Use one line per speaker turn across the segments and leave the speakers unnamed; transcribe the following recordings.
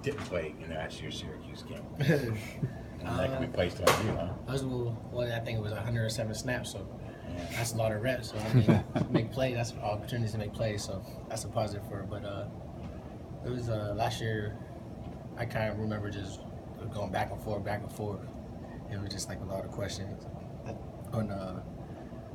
didn't play in last year's Syracuse game? And that could be placed on you, huh?
I think it was 107 snaps, so that's a lot of reps. So I mean, make plays, that's opportunities to make plays, so that's a positive for her. But it was last year, I kind of remember just going back and forth. It was just like a lot of questions on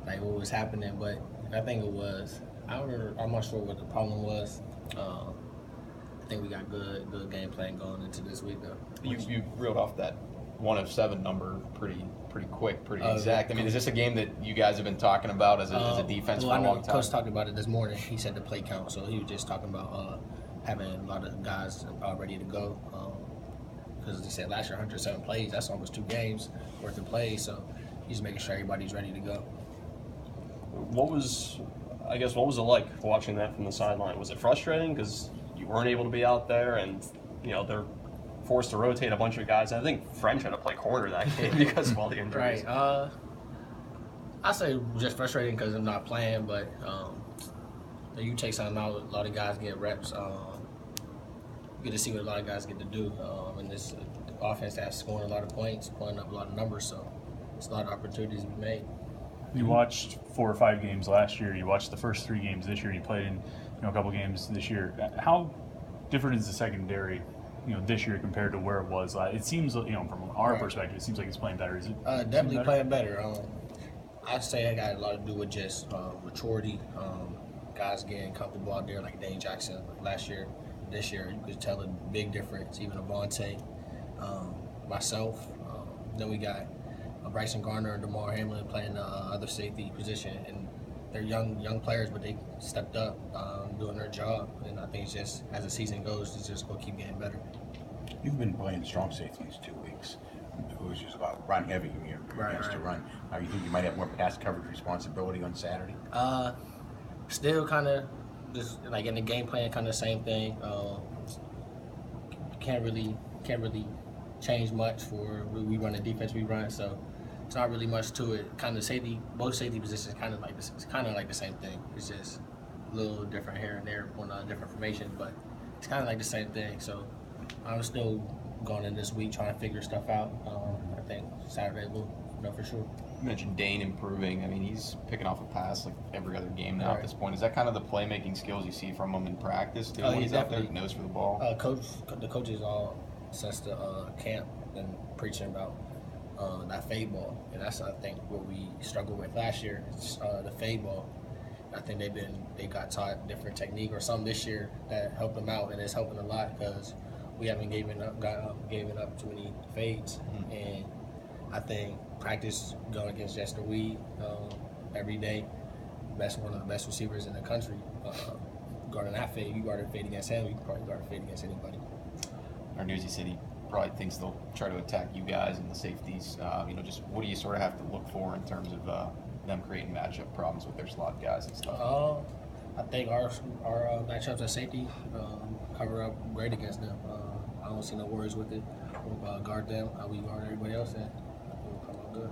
like what was happening, but I think it was. I'm not sure what the problem was. I think we got good game plan going into this week though.
You reeled off that 1 of 7 number pretty quick, pretty exact. I mean, is this a game that you guys have been talking about as a defense for a long time?
Coach talked about it this morning. He said the play count, so he was just talking about having a lot of guys ready to go. Because he said last year 107 plays, that's almost 2 games worth of plays. So he's making sure everybody's ready to go.
What was it like watching that from the sideline? Was it frustrating because you weren't able to be out there, and they're forced to rotate a bunch of guys? I think French had to play corner that game because of all the injuries.
Right. I say just frustrating because I'm not playing, but you take something out. A lot of guys get reps. You get to see what a lot of guys get to do. And this offense that's scoring a lot of points, putting up a lot of numbers, so it's a lot of opportunities to be made.
You watched 4 or 5 games last year. You watched the first 3 games this year. You played in a couple games this year. How different is the secondary, this year compared to where it was? It seems, from our perspective, it seems like it's playing better. Is it
definitely playing better? I'd say it got a lot to do with just maturity. Guys getting comfortable out there, like Dane Jackson last year. This year, you could tell a big difference. Even Avante, myself. Then we got Bryson Garner and DeMar Hamlin playing the other safety position, and they're young players, but they stepped up, doing their job. And I think it's just as the season goes, it's just gonna keep getting better.
You've been playing strong safety these 2 weeks. It was just about run heavy. You're against the run. You think you might have more pass coverage responsibility on Saturday?
Still kind of just like in the game plan, kind of same thing. Can't really change much for we run the defense we run, so it's not really much to it. Kind of both safety positions kind of like this. It's kind of like the same thing. It's just a little different here and there on different formations, but it's kind of like the same thing. So I'm still going in this week trying to figure stuff out. I think Saturday we'll know for sure.
You mentioned Dane improving. I mean, he's picking off a pass like every other game now at this point. Is that kind of the playmaking skills you see from him in practice too? When he's out there, nose for the ball.
The coaches all since the camp been preaching about that fade ball, and that's I think what we struggled with last year. The fade ball. I think they got taught different technique or something this year that helped them out, and it's helping a lot because we haven't given up too many fades, and I think practice going against Jester Weed every day, one of the best receivers in the country. Guarding that fade, you guard a fade against him, you can probably guard a fade against anybody.
Newsy City probably thinks they'll try to attack you guys and the safeties. Just what do you sort of have to look for in terms of them creating matchup problems with their slot guys and stuff?
I think our matchups at safety cover up great against them. I don't see no worries with it. We'll guard them how we guard everybody else, and I think we'll come out good.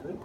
Good.